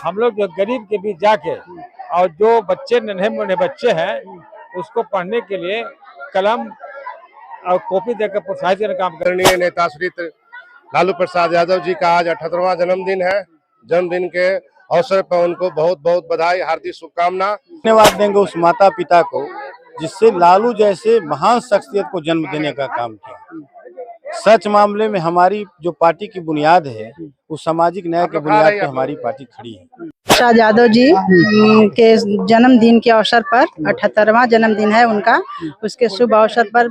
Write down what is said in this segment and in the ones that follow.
हम लोग जो गरीब के बीच जाके और जो बच्चे नन्हे मुन्ने बच्चे हैं उसको पढ़ने के लिए कलम और कॉपी देकर प्रोत्साहित करने का काम कर। आदरणीय नेता श्री लालू प्रसाद यादव जी का आज 78वां जन्मदिन है। जन्मदिन के अवसर पर उनको बहुत बहुत बधाई, हार्दिक शुभकामना। धन्यवाद देंगे उस माता पिता को जिससे लालू जैसे महान शख्सियत को जन्म देने का काम किया। सच मामले में हमारी जो पार्टी की बुनियाद है वो सामाजिक न्याय की बुनियाद पे हमारी पार्टी खड़ी है। प्रसाद यादव जी के जन्मदिन के अवसर पर 78वां जन्मदिन है उनका, उसके शुभ अवसर पर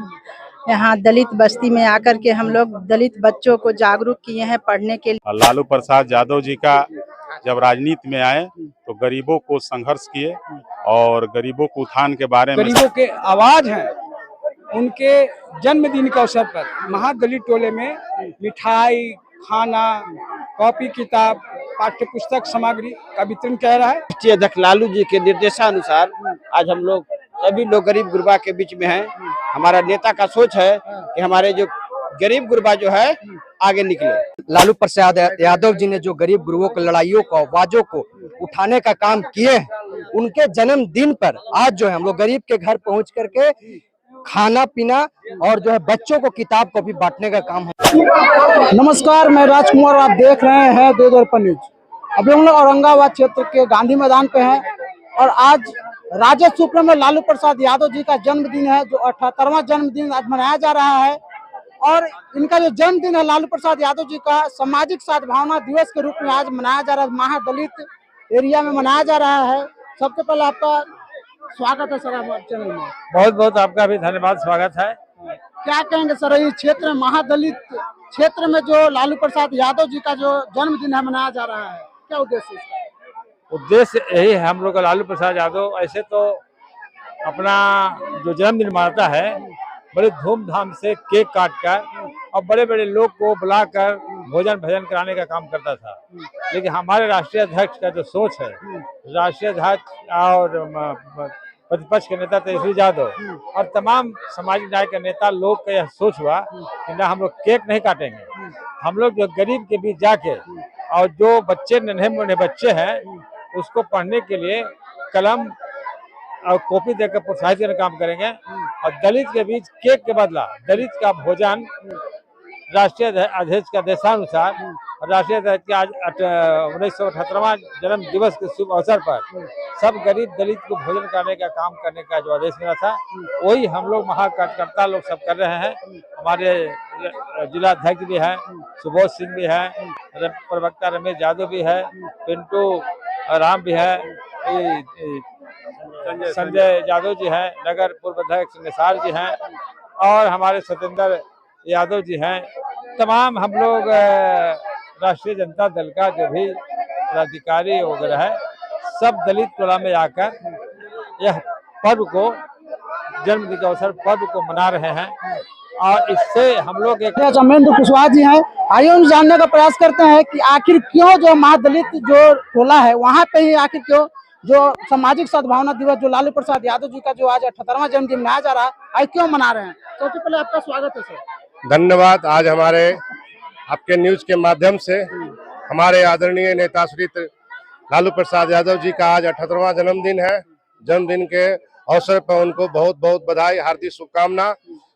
यहाँ दलित बस्ती में आकर के हम लोग दलित बच्चों को जागरूक किए हैं पढ़ने के लिए। लालू प्रसाद यादव जी का जब राजनीति में आए तो गरीबों को संघर्ष किए और गरीबों को उत्थान के बारे में, गरीबों के आवाज हैं। उनके जन्मदिन के अवसर पर महादलित टोले में मिठाई, खाना, कॉपी किताब, पाठ्य पुस्तक सामग्री का वितरण किया रहा है। राष्ट्रीय अध्यक्ष लालू जी के निर्देशानुसार आज हम लोग सभी लोग गरीब गुरबा के बीच में हैं। हमारा नेता का सोच है कि हमारे जो गरीब गुरबा जो है आगे निकले। लालू प्रसाद यादव जी ने जो गरीब गुरुओं की लड़ाइयों को, आवाजों को उठाने का काम किए हैं, उनके जन्मदिन पर आज जो है हम लोग गरीब के घर पहुंच करके खाना पीना और जो है बच्चों को किताब को भी बांटने का काम है। नमस्कार, मैं राजकुमार, आप देख रहे हैं दूरदर्पण न्यूज। अभी हम लोग औरंगाबाद क्षेत्र के गांधी मैदान पे हैं और आज राजद सुप्रीमो लालू प्रसाद यादव जी का जन्मदिन है, जो 78वां जन्मदिन आज मनाया जा रहा है। और इनका जो जन्मदिन है लालू प्रसाद यादव जी का सामाजिक सद्भावना दिवस के रूप में आज मनाया जा रहा है। महादलित एरिया में मनाया जा रहा है। सबसे पहले आपका स्वागत है सर हमारे चैनल में। बहुत बहुत आपका भी धन्यवाद, स्वागत है। क्या कहेंगे सर, इस क्षेत्र में महादलित क्षेत्र में जो लालू प्रसाद यादव जी का जो जन्मदिन है मनाया जा रहा है, क्या उद्देश्य है इसका? उद्देश्य यही है हम लोग का, लालू प्रसाद यादव ऐसे तो अपना जो जन्मदिन मनाता है बड़े धूमधाम से केक काट कर और बड़े बड़े लोग को बुलाकर भोजन भजन कराने का काम करता था। लेकिन हमारे राष्ट्रीय अध्यक्ष का जो सोच है, राष्ट्रीय अध्यक्ष और प्रतिपक्ष के नेता तेजस्वी यादव और तमाम सामाजिक न्याय के नेता लोग का यह सोच हुआ कि ना हम लोग केक नहीं काटेंगे, हम लोग जो गरीब के बीच जाके और जो बच्चे नन्हे मुन्ने बच्चे हैं उसको पढ़ने के लिए कलम और कॉपी देकर प्रोत्साहित करने का काम करेंगे। और दलित के बीच केक के बदला दलित का भोजन राष्ट्रीय अध्यक्ष के आदेशानुसार राष्ट्रीय अध्यक्ष के आज 1978वां जन्म दिवस के शुभ अवसर पर सब गरीब दलित को भोजन कराने का काम करने का जो आदेश मिला था वही हम लोग महाकार्यकर्ता लोग सब कर रहे हैं। हमारे जिला अध्यक्ष भी है, सुबोध सिंह भी है, प्रवक्ता रमेश यादव भी है, पिंटू राम भी है, संजय यादव जी हैं, नगर पूर्व अध्यक्ष निसार जी हैं और हमारे सत्येंद्र यादव जी हैं। तमाम हम लोग राष्ट्रीय जनता दल का जो भी पदाधिकारी वगैरह है सब दलित टोला में आकर यह पर्व को, जन्मदिन के अवसर पर्व को मना रहे हैं। और इससे हम लोग एक अमेंद्र कुशवाहा जी हैं, आइए उन जानने का प्रयास करते हैं कि आखिर क्यों जो महादलित जो टोला है वहाँ पे ही आखिर क्यों जो सामाजिक सद्भावना दिवस जो लालू प्रसाद यादव जी का जो आज 78वां जन्मदिन मनाया जा रहा है, आज क्यों मना रहे हैं? सबसे पहले आपका स्वागत है सर। धन्यवाद। आज हमारे आपके न्यूज के माध्यम से हमारे आदरणीय नेता श्री लालू प्रसाद यादव जी का आज 78वां जन्मदिन है। जन्मदिन के अवसर पर उनको बहुत बहुत बधाई, हार्दिक शुभकामना।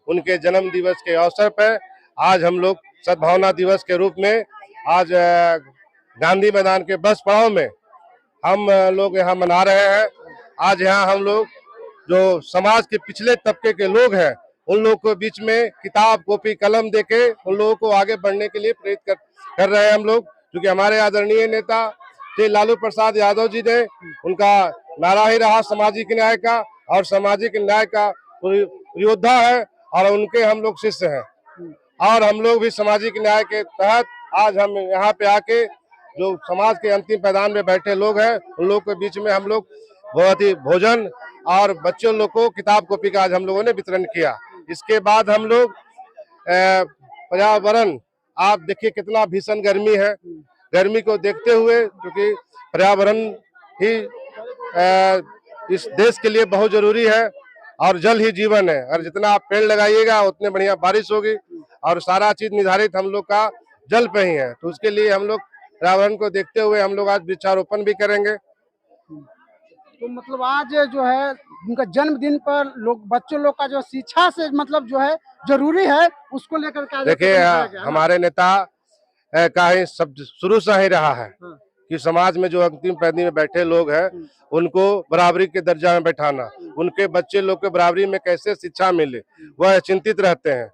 उनके जन्म दिवस के अवसर पर आज हम लोग सद्भावना दिवस के रूप में आज गांधी मैदान के बस पड़ाव में हम लोग यहाँ मना रहे हैं। आज यहाँ हम लोग जो समाज के पिछले तबके के लोग हैं उन लोगों के बीच में किताब कॉपी कलम देके उन लोगों को आगे बढ़ने के लिए प्रेरित कर रहे हैं हम लोग, क्योंकि हमारे आदरणीय नेता श्री लालू प्रसाद यादव जी ने, उनका नारा ही रहा सामाजिक न्याय का, और सामाजिक न्याय का योद्धा है और उनके हम लोग शिष्य हैं। और हम लोग भी सामाजिक न्याय के तहत आज हम यहाँ पे आके जो समाज के अंतिम पैदान में बैठे लोग हैं उन लोगों के बीच में हम लोग बहुत ही भोजन और बच्चों लोग को किताब कॉपी का आज हम लोगों ने वितरण किया। इसके बाद हम लोग पर्यावरण, आप देखिए कितना भीषण गर्मी है, गर्मी को देखते हुए क्योंकि पर्यावरण ही इस देश के लिए बहुत जरूरी है और जल ही जीवन है, और जितना आप पेड़ लगाइएगा उतने बढ़िया बारिश होगी और सारा चीज निर्धारित हम लोग का जल पे ही है। तो उसके लिए हम लोग पर्यावरण को देखते हुए हम लोग आज वृक्षारोपण भी करेंगे। तो मतलब आज जो है उनका जन्मदिन पर लोग बच्चों लोग का जो शिक्षा से मतलब जो है जरूरी है उसको लेकर के आज देखिए बताया गया है ना? हमारे नेता का ही सब शुरू से ही रहा है हाँ। कि समाज में जो अंतिम पंक्ति में बैठे लोग हैं उनको बराबरी के दर्जा में बैठाना, उनके बच्चे लोग को बराबरी में कैसे शिक्षा मिले वह चिंतित रहते हैं।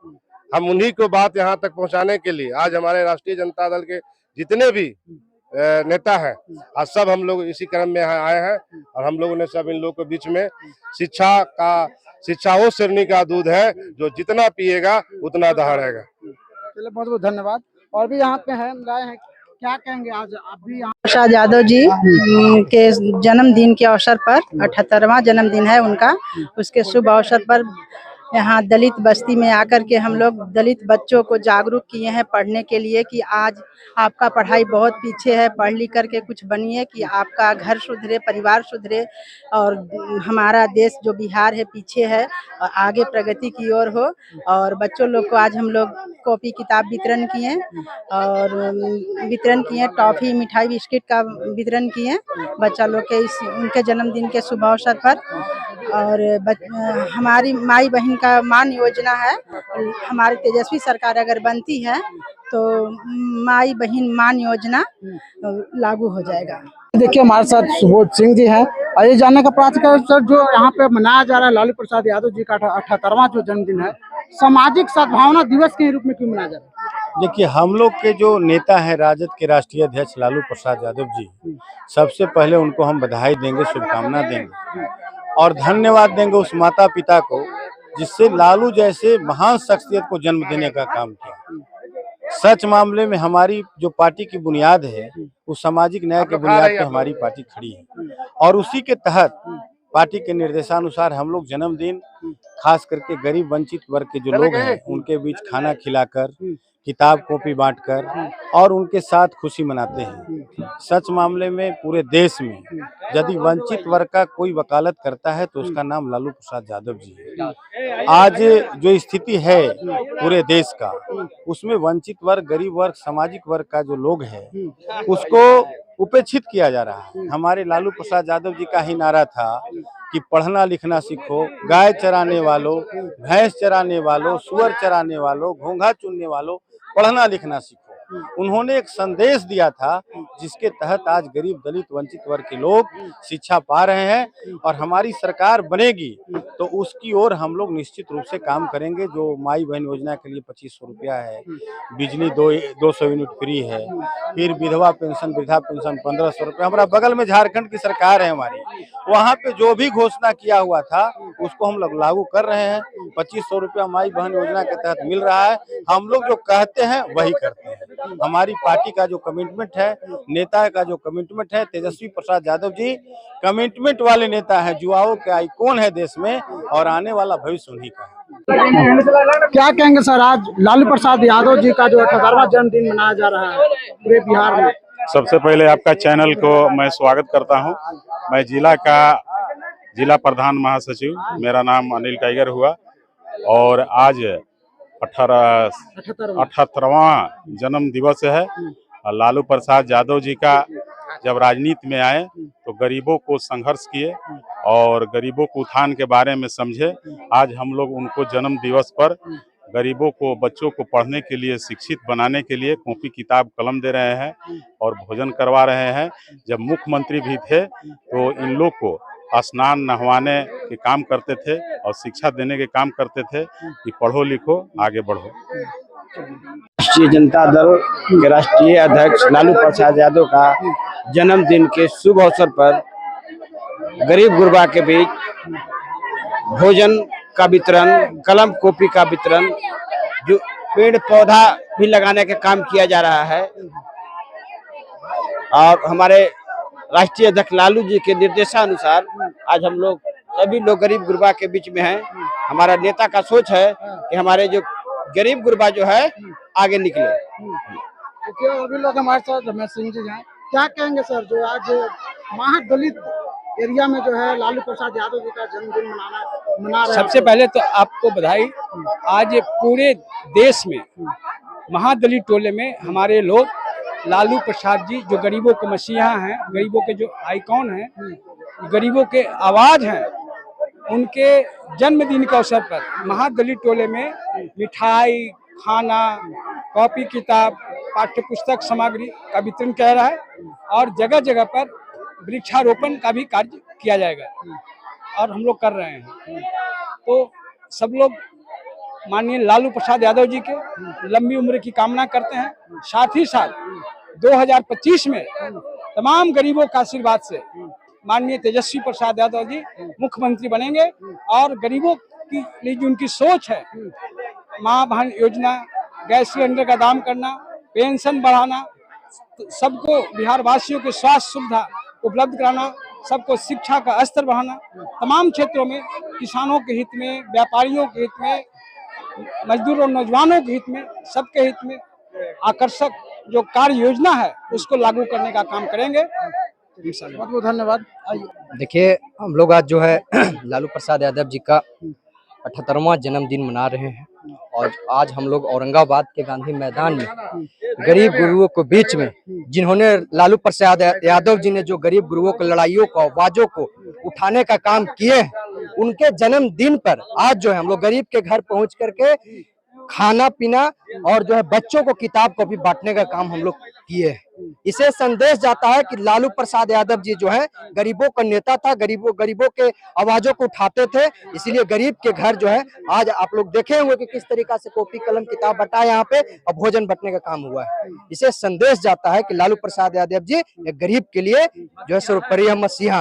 हम उन्हीं को बात यहाँ तक पहुँचाने के लिए आज हमारे राष्ट्रीय जनता दल के जितने भी नेता हैं आज सब हम लोग इसी क्रम में यहाँ आए हैं और हम लोगों ने सब इन लोगों के बीच में शिक्षा वो शेरनी का दूध है जो जितना पिएगा उतना दहाड़ेगा। चलिए बहुत बहुत धन्यवाद। और भी यहाँ पे है लाए हैं, क्या कहेंगे आज आप भी यहाँ? प्रसाद यादव जी के जन्मदिन के अवसर पर 78वां जन्मदिन है उनका, उसके शुभ अवसर पर यहाँ दलित बस्ती में आकर के हम लोग दलित बच्चों को जागरूक किए हैं पढ़ने के लिए कि आज आपका पढ़ाई बहुत पीछे है, पढ़ लिख करके कुछ बनिए कि आपका घर सुधरे, परिवार सुधरे और हमारा देश जो बिहार है पीछे है और आगे प्रगति की ओर हो। और बच्चों लोग को आज हम लोग कॉपी किताब वितरण किए और टॉफी मिठाई बिस्किट का वितरण किए बच्चा लोग के इस उनके जन्मदिन के शुभ अवसर पर। और हमारी माई बहन का मान योजना है, हमारी तेजस्वी सरकार अगर बनती है तो माई बहन मान योजना लागू हो जाएगा। देखिए हमारे साथ सुबोध सिंह जी हैं और ये जानने का प्रयास करें सर जो यहाँ पे मनाया जा रहा है लालू प्रसाद यादव जी का 78वां जो जन्मदिन है, सामाजिक सद्भावना दिवस के रूप में क्यों मनाया जा रहा है? देखिए हम लोग के जो नेता हैं राजद के राष्ट्रीय अध्यक्ष लालू प्रसाद यादव जी, सबसे पहले उनको हम बधाई देंगे, शुभकामना देंगे और धन्यवाद देंगे उस माता पिता को जिससे लालू जैसे महान शख्सियत को जन्म देने का काम किया। सच मामले में हमारी जो पार्टी की बुनियाद है उस सामाजिक न्याय के बुनियाद पे हमारी पार्टी खड़ी है और उसी के तहत पार्टी के निर्देशानुसार हम लोग जन्मदिन खास करके गरीब वंचित वर्ग के जो लोग हैं उनके बीच खाना खिलाकर, किताब कॉपी बांटकर और उनके साथ खुशी मनाते हैं। सच मामले में पूरे देश में यदि वंचित वर्ग का कोई वकालत करता है तो उसका नाम लालू प्रसाद यादव जी है। आज जो स्थिति है पूरे देश का उसमें वंचित वर्ग, गरीब वर्ग, सामाजिक वर्ग का जो लोग है उसको उपेक्षित किया जा रहा है। हमारे लालू प्रसाद यादव जी का ही नारा था कि पढ़ना लिखना सीखो, गाय चराने वालों, भैंस चराने वालों, सुअर चराने वालों, घोंघा चुनने वालों, पढ़ना लिखना सीखो। उन्होंने एक संदेश दिया था जिसके तहत आज गरीब दलित वंचित वर्ग के लोग शिक्षा पा रहे हैं और हमारी सरकार बनेगी तो उसकी ओर हम लोग निश्चित रूप से काम करेंगे। जो माई बहन योजना के लिए 2500 रुपया है, बिजली 200 यूनिट फ्री है, फिर विधवा पेंशन, वृद्धा पेंशन 1500 रुपया। हमारा बगल में झारखंड की सरकार है हमारी, वहाँ पे जो भी घोषणा किया हुआ था उसको हम लोग लागू कर रहे हैं। 2500 रुपया माई बहन योजना के तहत मिल रहा है। हम लोग जो कहते हैं वही करते हैं। हमारी पार्टी का जो कमिटमेंट है, नेता का जो कमिटमेंट है, तेजस्वी प्रसाद यादव जी कमिटमेंट वाले नेता हैं, युवाओं के आइकॉन है देश में और आने वाला भविष्य उन्हीं का है। क्या कहेंगे सर आज लालू प्रसाद यादव जी का जो 78वां जन्मदिन मनाया जा रहा है पूरे बिहार में? सबसे पहले आपका चैनल को मैं स्वागत करता हूं। मैं जिला प्रधान महासचिव, मेरा नाम अनिल टाइगर हुआ और आज 78वां जन्म दिवस है। लालू प्रसाद यादव जी का जब राजनीति में आए तो गरीबों को संघर्ष किए और गरीबों को उत्थान के बारे में समझे। आज हम लोग उनको जन्म दिवस पर गरीबों को, बच्चों को पढ़ने के लिए, शिक्षित बनाने के लिए कॉपी किताब कलम दे रहे हैं और भोजन करवा रहे हैं। जब मुख्यमंत्री भी थे तो इन लोग को स्नान नहवाने के काम करते थे और शिक्षा देने के काम करते थे कि पढ़ो लिखो आगे बढ़ो। राष्ट्रीय जनता दल के राष्ट्रीय अध्यक्ष लालू प्रसाद यादव का जन्मदिन के शुभ अवसर पर गरीब गुरबा के बीच भोजन का वितरण, कलम कॉपी का वितरण, जो पेड़ पौधा भी लगाने का काम किया जा रहा है। और हमारे राष्ट्रीय अध्यक्ष लालू जी के निर्देशानुसार आज हम लोग सभी लोग गरीब गुरबा के बीच में हैं। हमारा नेता का सोच है कि हमारे जो गरीब गुरबा जो है आगे निकले। देखिए अभी लोग हमारे साथ रमेश सिंह जी हैं, क्या कहेंगे सर जो आज महादलित एरिया में जो है लालू प्रसाद यादव जी का जन्मदिन मना रहे हैं? सबसे पहले तो आपको बधाई। आज पूरे देश में महादलित टोले में हमारे लोग लालू प्रसाद जी जो गरीबों के मसीहा हैं, गरीबों के जो आइकॉन हैं, गरीबों के आवाज हैं, उनके जन्मदिन के अवसर पर महादलित टोले में मिठाई, खाना, कॉपी किताब, पाठ्य पुस्तक सामग्री का वितरण किया रहा है और जगह जगह पर वृक्षारोपण का भी कार्य किया जाएगा और हम लोग कर रहे हैं। तो सब लोग माननीय लालू प्रसाद यादव जी के लंबी उम्र की कामना करते हैं। साथ ही साथ 2025 में तमाम गरीबों का आशीर्वाद से माननीय तेजस्वी प्रसाद यादव जी मुख्यमंत्री बनेंगे और गरीबों की लिए जो उनकी सोच है, माँ बहन योजना, गैस सिलेंडर का दाम करना, पेंशन बढ़ाना, सबको बिहार वासियों को स्वास्थ्य सुविधा उपलब्ध कराना, सबको शिक्षा का स्तर बढ़ाना, तमाम क्षेत्रों में किसानों के हित में, व्यापारियों के हित में, मजदूरों और नौजवानों के हित में, सबके हित में आकर्षक जो कार्य योजना है उसको लागू करने का काम करेंगे। बहुत बहुत धन्यवाद। देखिए, हम लोग आज जो है लालू प्रसाद यादव जी का 78वां जन्मदिन मना रहे हैं और आज हम लोग औरंगाबाद के गांधी मैदान में गरीब गुरुओं के बीच में, जिन्होंने लालू प्रसाद यादव जी ने जो गरीब गुरुओं की लड़ाइयों को, आवाजों को उठाने का काम किए हैं, उनके जन्मदिन पर आज जो है हम लोग गरीब के घर पहुंच करके खाना पीना और जो है बच्चों को किताब को भी बांटने का काम हम लोग किए हैं। इसे संदेश जाता है कि लालू प्रसाद यादव जी जो है गरीबों का नेता था, गरीबों के आवाजों को उठाते थे। इसीलिए गरीब के घर जो है आज आप लोग देखे होंगे कि किस तरीका से कॉपी कलम किताब बंटा यहाँ पे और भोजन बंटने का काम हुआ है। इसे संदेश जाता है कि लालू प्रसाद यादव जी एक गरीब के लिए जो है सर्वोपरि मसीहा